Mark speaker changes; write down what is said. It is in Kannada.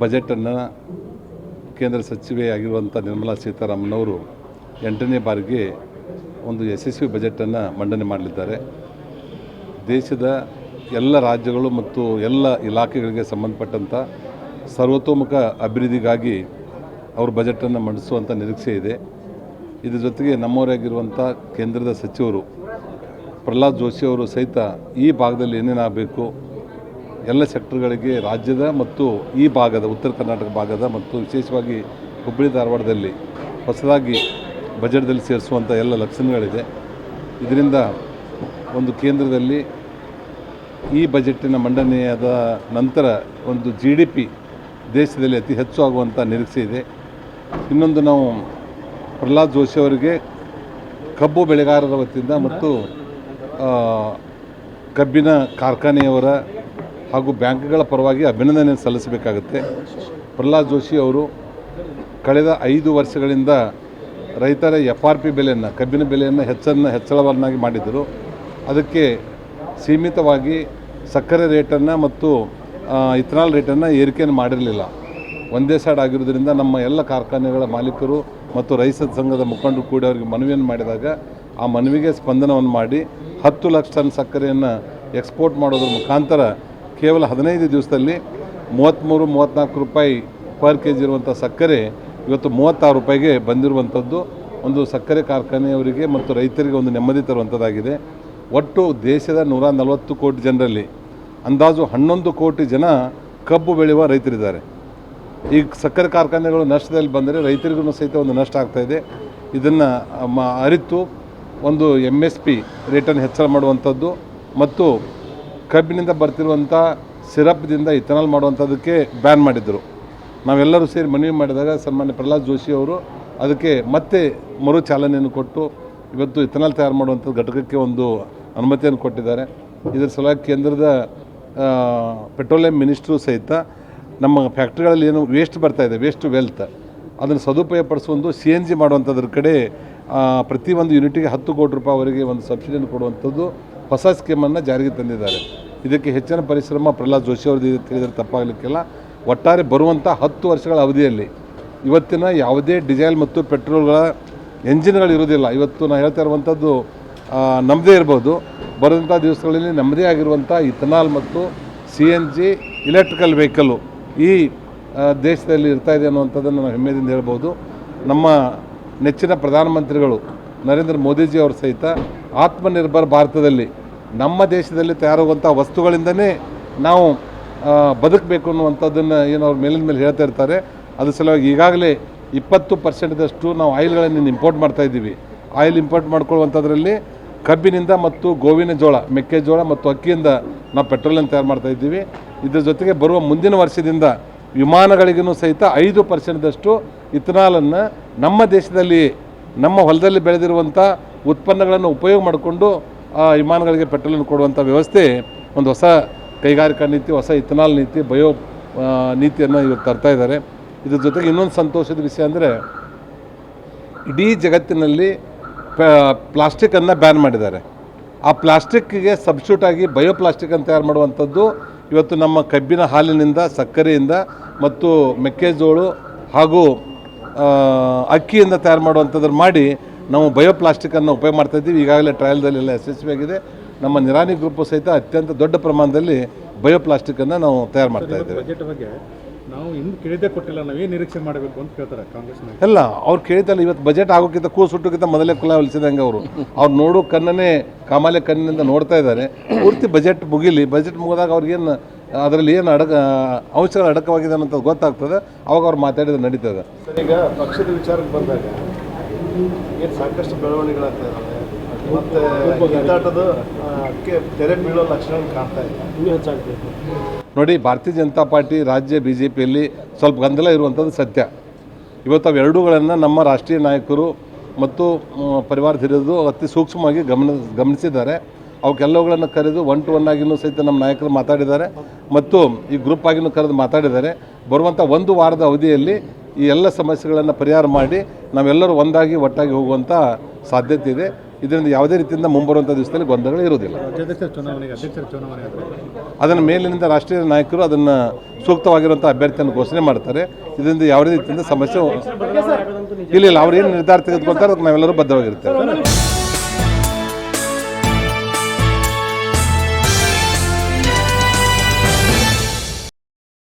Speaker 1: ಬಜೆಟನ್ನು ಕೇಂದ್ರ ಸಚಿವೆಯಾಗಿರುವಂಥ ನಿರ್ಮಲಾ ಸೀತಾರಾಮನ್ 8ನೇ ಬಾರಿಗೆ ಒಂದು ಯಶಸ್ವಿ ಬಜೆಟನ್ನು ಮಂಡನೆ ಮಾಡಲಿದ್ದಾರೆ. ದೇಶದ ಎಲ್ಲ ರಾಜ್ಯಗಳು ಮತ್ತು ಎಲ್ಲ ಇಲಾಖೆಗಳಿಗೆ ಸಂಬಂಧಪಟ್ಟಂಥ ಸರ್ವತೋಮುಖ ಅಭಿವೃದ್ಧಿಗಾಗಿ ಅವರು ಬಜೆಟನ್ನು ಮಂಡಿಸುವಂಥ ನಿರೀಕ್ಷೆ ಇದೆ. ಇದರ ಜೊತೆಗೆ ನಮ್ಮವರಾಗಿರುವಂಥ ಕೇಂದ್ರದ ಸಚಿವರು ಪ್ರಹ್ಲಾದ್ ಜೋಶಿ ಅವರು ಸಹಿತ ಈ ಭಾಗದಲ್ಲಿ ಏನೇನಾಗಬೇಕು ಎಲ್ಲ ಸೆಕ್ಟರ್ಗಳಿಗೆ ರಾಜ್ಯದ ಮತ್ತು ಈ ಭಾಗದ ಉತ್ತರ ಕರ್ನಾಟಕ ಭಾಗದ ಮತ್ತು ವಿಶೇಷವಾಗಿ ಹುಬ್ಬಳ್ಳಿ ಧಾರವಾಡದಲ್ಲಿ ಹೊಸದಾಗಿ ಬಜೆಟ್ದಲ್ಲಿ ಸೇರಿಸುವಂಥ ಎಲ್ಲ ಲಕ್ಷಣಗಳಿದೆ. ಇದರಿಂದ ಒಂದು ಕೇಂದ್ರದಲ್ಲಿ ಈ ಬಜೆಟಿನ ಮಂಡನೆಯಾದ ನಂತರ ಒಂದು GDP ದೇಶದಲ್ಲಿ ಅತಿ ಹೆಚ್ಚು ಆಗುವಂಥ ನಿರೀಕ್ಷೆ ಇದೆ. ಇನ್ನೊಂದು ನಾವು ಪ್ರಹ್ಲಾದ್ ಜೋಶಿ ಅವರಿಗೆ ಕಬ್ಬು ಬೆಳೆಗಾರರ ವತಿಯಿಂದ ಮತ್ತು ಕಬ್ಬಿನ ಕಾರ್ಖಾನೆಯವರ ಹಾಗೂ ಬ್ಯಾಂಕ್ಗಳ ಪರವಾಗಿ ಅಭಿನಂದನೆ ಸಲ್ಲಿಸಬೇಕಾಗುತ್ತೆ. ಪ್ರಹ್ಲಾದ್ ಜೋಶಿ ಅವರು ಕಳೆದ 5 ವರ್ಷಗಳಿಂದ ರೈತರ FRP ಬೆಲೆಯನ್ನು ಕಬ್ಬಿನ ಬೆಲೆಯನ್ನು ಹೆಚ್ಚಳವನ್ನಾಗಿ ಮಾಡಿದರು. ಅದಕ್ಕೆ ಸೀಮಿತವಾಗಿ ಸಕ್ಕರೆ ರೇಟನ್ನು ಮತ್ತು ಇಥನಾಲ್ ರೇಟನ್ನು ಏರಿಕೆಯನ್ನು ಮಾಡಿರಲಿಲ್ಲ. ಒಂದೇ ಸೈಡ್ ಆಗಿರೋದ್ರಿಂದ ನಮ್ಮ ಎಲ್ಲ ಕಾರ್ಖಾನೆಗಳ ಮಾಲೀಕರು ಮತ್ತು ರೈತ ಸಂಘದ ಮುಖಂಡರು ಕೂಡ ಅವರಿಗೆ ಮನವಿಯನ್ನು ಮಾಡಿದಾಗ ಆ ಮನವಿಗೆ ಸ್ಪಂದನವನ್ನು ಮಾಡಿ 10 ಲಕ್ಷ ಟನ್ ಸಕ್ಕರೆಯನ್ನು ಎಕ್ಸ್ಪೋರ್ಟ್ ಮಾಡೋದ್ರ ಮುಖಾಂತರ ಕೇವಲ 15 ದಿವಸದಲ್ಲಿ 33-34 ರೂಪಾಯಿ ಪರ್ kg ಇರುವಂಥ ಸಕ್ಕರೆ ಇವತ್ತು 36 ರೂಪಾಯಿಗೆ ಬಂದಿರುವಂಥದ್ದು ಒಂದು ಸಕ್ಕರೆ ಕಾರ್ಖಾನೆಯವರಿಗೆ ಮತ್ತು ರೈತರಿಗೆ ಒಂದು ನೆಮ್ಮದಿ ತರುವಂಥದ್ದಾಗಿದೆ. ಒಟ್ಟು ದೇಶದ 140 ಕೋಟಿ ಜನರಲ್ಲಿ ಅಂದಾಜು 11 ಕೋಟಿ ಜನ ಕಬ್ಬು ಬೆಳೆಯುವ ರೈತರಿದ್ದಾರೆ. ಈ ಸಕ್ಕರೆ ಕಾರ್ಖಾನೆಗಳು ನಷ್ಟದಲ್ಲಿ ಬಂದರೆ ರೈತರಿಗೂ ಸಹಿತ ಒಂದು ನಷ್ಟ ಆಗ್ತಾಯಿದೆ. ಇದನ್ನು ಅರಿತು ಒಂದು MSP ರೇಟನ್ನು ಹೆಚ್ಚಳ ಮಾಡುವಂಥದ್ದು ಮತ್ತು ಕಬ್ಬಿನಿಂದ ಬರ್ತಿರುವಂಥ ಸಿರಪ್ದಿಂದ ಇಥನಾಲ್ ಮಾಡುವಂಥದ್ದಕ್ಕೆ ಬ್ಯಾನ್ ಮಾಡಿದ್ದರು. ನಾವೆಲ್ಲರೂ ಸೇರಿ ಮನವಿ ಮಾಡಿದಾಗ ಸನ್ಮಾನ್ಯ ಪ್ರಹ್ಲಾದ್ ಜೋಶಿ ಅವರು ಅದಕ್ಕೆ ಮತ್ತೆ ಮರು ಚಾಲನೆಯನ್ನು ಕೊಟ್ಟು ಇವತ್ತು ಇಥನಾಲ್ ತಯಾರು ಮಾಡುವಂಥ ಘಟಕಕ್ಕೆ ಒಂದು ಅನುಮತಿಯನ್ನು ಕೊಟ್ಟಿದ್ದಾರೆ. ಇದರ ಸಲುವಾಗಿ ಕೇಂದ್ರದ ಪೆಟ್ರೋಲಿಯಂ ಮಿನಿಸ್ಟ್ರು ಸಹಿತ ನಮ್ಮ ಫ್ಯಾಕ್ಟ್ರಿಗಳಲ್ಲಿ ಏನು ವೇಸ್ಟ್ ಬರ್ತಾಯಿದೆ, ವೇಸ್ಟ್ ಟು ವೆಲ್ತ್, ಅದನ್ನು ಸದುಪಯೋಗಪಡಿಸೋ ಒಂದು CNG ಮಾಡುವಂಥದ್ರ ಕಡೆ ಪ್ರತಿ ಒಂದು ಯೂನಿಟಿಗೆ 10 ಕೋಟಿ ರೂಪಾಯಿವರೆಗೆ ಒಂದು ಸಬ್ಸಿಡಿಯನ್ನು ಕೊಡುವಂಥದ್ದು ಹೊಸ ಸ್ಕೀಮನ್ನು ಜಾರಿಗೆ ತಂದಿದ್ದಾರೆ. ಇದಕ್ಕೆ ಹೆಚ್ಚಿನ ಪರಿಶ್ರಮ ಪ್ರಹ್ಲಾದ್ ಜೋಶಿ ಅವ್ರದ್ದು ತಿಳಿದರೆ ತಪ್ಪಾಗಲಿಕ್ಕಿಲ್ಲ. ಒಟ್ಟಾರೆ ಬರುವಂಥ 10 ವರ್ಷಗಳ ಅವಧಿಯಲ್ಲಿ ಇವತ್ತಿನ ಯಾವುದೇ ಡೀಸೆಲ್ ಮತ್ತು ಪೆಟ್ರೋಲ್ಗಳ ಎಂಜಿನ್ಗಳು ಇರೋದಿಲ್ಲ. ಇವತ್ತು ನಾನು ಹೇಳ್ತಾ ಇರುವಂಥದ್ದು ನಮ್ಮದೇ ಇರ್ಬೋದು, ಬರುವಂಥ ದಿವಸಗಳಲ್ಲಿ ನಮ್ಮದೇ ಆಗಿರುವಂಥ ಇಥನಾಲ್ ಮತ್ತು CNG ಇಲೆಕ್ಟ್ರಿಕಲ್ ವೆಹಿಕಲ್ಲು ಈ ದೇಶದಲ್ಲಿ ಇರ್ತಾಯಿದೆ ಅನ್ನುವಂಥದ್ದನ್ನು ನಾವು ಹೆಮ್ಮೆಯಿಂದ ಹೇಳ್ಬೋದು. ನಮ್ಮ ನೆಚ್ಚಿನ ಪ್ರಧಾನಮಂತ್ರಿಗಳು ನರೇಂದ್ರ ಮೋದಿಜಿ ಅವರು ಸಹಿತ ಆತ್ಮನಿರ್ಭರ ಭಾರತದಲ್ಲಿ ನಮ್ಮ ದೇಶದಲ್ಲಿ ತಯಾರಾಗುವಂಥ ವಸ್ತುಗಳಿಂದನೇ ನಾವು ಬದುಕಬೇಕು ಅನ್ನುವಂಥದ್ದನ್ನು ಏನು ಅವ್ರ ಮೇಲಿನ ಮೇಲೆ ಹೇಳ್ತಾ ಇರ್ತಾರೆ. ಅದ್ರ ಸಲುವಾಗಿ ಈಗಾಗಲೇ 20% ನಾವು ಆಯಿಲ್ಗಳನ್ನು ಇಂಪೋರ್ಟ್ ಮಾಡ್ತಾಯಿದ್ದೀವಿ. ಆಯಿಲ್ ಇಂಪೋರ್ಟ್ ಮಾಡ್ಕೊಳ್ಳುವಂಥದ್ರಲ್ಲಿ ಕಬ್ಬಿನಿಂದ ಮತ್ತು ಗೋವಿನ ಜೋಳ, ಮೆಕ್ಕೆಜೋಳ ಮತ್ತು ಅಕ್ಕಿಯಿಂದ ನಾವು ಪೆಟ್ರೋಲನ್ನು ತಯಾರು ಮಾಡ್ತಾಯಿದ್ದೀವಿ. ಇದರ ಜೊತೆಗೆ ಬರುವ ಮುಂದಿನ ವರ್ಷದಿಂದ ವಿಮಾನಗಳಿಗೂ ಸಹಿತ 5% ಇಥನಾಲನ್ನು ನಮ್ಮ ದೇಶದಲ್ಲಿ ನಮ್ಮ ಹೊಲದಲ್ಲಿ ಬೆಳೆದಿರುವಂಥ ಉತ್ಪನ್ನಗಳನ್ನು ಉಪಯೋಗ ಮಾಡಿಕೊಂಡು ವಿಮಾನಗಳಿಗೆ ಪೆಟ್ರೋಲನ್ನು ಕೊಡುವಂಥ ವ್ಯವಸ್ಥೆ ಒಂದು ಹೊಸ ಕೈಗಾರಿಕಾ ನೀತಿ, ಹೊಸ ಇಥನಾಲ್ ನೀತಿ, ಬಯೋ ನೀತಿಯನ್ನು ಇವತ್ತು ತರ್ತಾ ಇದ್ದಾರೆ. ಇದ್ರ ಜೊತೆಗೆ ಇನ್ನೊಂದು ಸಂತೋಷದ ವಿಷಯ ಅಂದರೆ ಇಡೀ ಜಗತ್ತಿನಲ್ಲಿ ಪ್ಲಾಸ್ಟಿಕ್ಕನ್ನು ಬ್ಯಾನ್ ಮಾಡಿದ್ದಾರೆ. ಆ ಪ್ಲಾಸ್ಟಿಕ್ಕಿಗೆ ಸಬ್ಸ್ಟಿಟ್ಯೂಟ್ ಆಗಿ ಬಯೋ ಪ್ಲಾಸ್ಟಿಕ್ಕನ್ನು ತಯಾರು ಮಾಡುವಂಥದ್ದು ಇವತ್ತು ನಮ್ಮ ಕಬ್ಬಿನ ಹಾಲಿನಿಂದ, ಸಕ್ಕರೆಯಿಂದ ಮತ್ತು ಮೆಕ್ಕೆಜೋಳ ಹಾಗೂ ಅಕ್ಕಿಯಿಂದ ತಯಾರು ಮಾಡುವಂಥದ್ದು ಮಾಡಿ ನಾವು ಬಯೋ ಪ್ಲಾಸ್ಟಿಕ್ಕನ್ನು ಉಪಯೋಗ ಮಾಡ್ತಾಯಿದ್ದೀವಿ. ಈಗಾಗಲೇ ಟ್ರಯಲ್ದಲ್ಲೆಲ್ಲ ಯಶಸ್ವಿಯಾಗಿದೆ. ನಮ್ಮ ನಿರಾಣಿ ಗ್ರೂಪು ಸಹಿತ ಅತ್ಯಂತ ದೊಡ್ಡ ಪ್ರಮಾಣದಲ್ಲಿ ಬಯೋ ಪ್ಲಾಸ್ಟಿಕ್ಕನ್ನು ನಾವು ತಯಾರು ಮಾಡ್ತಾಯಿದ್ದೇವೆ.
Speaker 2: ಬಜೆಟ್ ಬಗ್ಗೆ ನಾವು ಇನ್ನು ಕೇಳಿದ್ದೇ ಕೊಟ್ಟಿಲ್ಲ, ನಾವೇನು ನಿರೀಕ್ಷೆ ಮಾಡಬೇಕು ಅಂತ ಕೇಳ್ತಾರೆ ಕಾಂಗ್ರೆಸ್ನ.
Speaker 1: ಎಲ್ಲ ಅವ್ರು ಕೇಳಿದ್ದಲ್ಲ, ಇವತ್ತು ಬಜೆಟ್ ಆಗೋಕ್ಕಿಂತ ಸುಟ್ಟೋಕ್ಕಿಂತ ಮೊದಲೇ ಕುಲ ಹೊಲಿಸಿದಂಗೆ ಅವ್ರು ನೋಡೋ ಕಣ್ಣನ್ನೇ ಕಾಮಾಲೆ ಕಣ್ಣಿನಿಂದ ನೋಡ್ತಾ ಇದ್ದಾರೆ. ಪೂರ್ತಿ ಬಜೆಟ್ ಮುಗಿಲಿ, ಬಜೆಟ್ ಮುಗಿದಾಗ ಅವ್ರಿಗೇನು ಅದರಲ್ಲಿ ಏನು ಅಂಶಗಳು ಅಡಕವಾಗಿದೆ ಅನ್ನೋದು ಗೊತ್ತಾಗ್ತದೆ. ಅವಾಗ ಅವ್ರು ಮಾತಾಡಿದ್ರೆ ನಡೀತದೆ.
Speaker 3: ಈಗ ಪಕ್ಷದ ವಿಚಾರಕ್ಕೆ ಬಂದಾಗ ಏನು ಸಾಕಷ್ಟು ಬೆಳವಣಿಗೆಗಳಾಗ್ತಾ ಇದ್ದಾವೆ ಮತ್ತು ಕಿತ್ತಾಟದಕ್ಕೆ ತೆರೆ ಬೀಳೋ ಲಕ್ಷಣಗಳು ಕಾಣ್ತಾ ಇಲ್ಲ, ಇನ್ನೂ ಹೆಚ್ಚಾಗಬೇಕು.
Speaker 1: ನೋಡಿ, ಭಾರತೀಯ ಜನತಾ ಪಾರ್ಟಿ ರಾಜ್ಯ BJPಯಲ್ಲಿ ಸ್ವಲ್ಪ ಗೊಂದಲ ಇರುವಂಥದ್ದು ಸತ್ಯ. ಇವತ್ತು ಅವೆರಡೂಗಳನ್ನು ನಮ್ಮ ರಾಷ್ಟ್ರೀಯ ನಾಯಕರು ಮತ್ತು ಪರಿವಾರ ಹಿರಿಯರು ಅತಿ ಸೂಕ್ಷ್ಮವಾಗಿ ಗಮನಿಸಿದ್ದಾರೆ. ಅವಕ್ಕೆಲ್ಲವುಗಳನ್ನು ಕರೆದು 1 to 1 ಆಗಿನೂ ಸಹಿತ ನಮ್ಮ ನಾಯಕರು ಮಾತಾಡಿದ್ದಾರೆ ಮತ್ತು ಈ ಗ್ರೂಪ್ ಆಗಿನೂ ಕರೆದು ಮಾತಾಡಿದ್ದಾರೆ. ಬರುವಂಥ 1 ವಾರದ ಅವಧಿಯಲ್ಲಿ ಈ ಎಲ್ಲ ಸಮಸ್ಯೆಗಳನ್ನು ಪರಿಹಾರ ಮಾಡಿ ನಾವೆಲ್ಲರೂ ಒಟ್ಟಾಗಿ ಹೋಗುವಂಥ ಸಾಧ್ಯತೆ ಇದೆ. ಇದರಿಂದ ಯಾವುದೇ ರೀತಿಯಿಂದ ಮುಂಬರುವಂಥ ದಿವಸದಲ್ಲಿ ಗೊಂದಲಗಳು ಇರುವುದಿಲ್ಲ.
Speaker 2: ಅಧ್ಯಕ್ಷರ ಚುನಾವಣೆ ಆದರೆ
Speaker 1: ಅದನ್ನು ಮೇಲಿನಿಂದ ರಾಷ್ಟ್ರೀಯ ನಾಯಕರು ಅದನ್ನು ಸೂಕ್ತವಾಗಿರುವಂಥ ಅಭ್ಯರ್ಥಿಯನ್ನು ಘೋಷಣೆ ಮಾಡ್ತಾರೆ. ಇದರಿಂದ ಯಾವುದೇ ರೀತಿಯಿಂದ ಸಮಸ್ಯೆ ಇಲ್ಲ. ಅವ್ರು ಏನು ನಿರ್ಧಾರ ತೆಗೆದುಕೊಳ್ತಾರೆ ಅದಕ್ಕೆ ನಾವೆಲ್ಲರೂ ಬದ್ಧವಾಗಿರ್ತೇವೆ.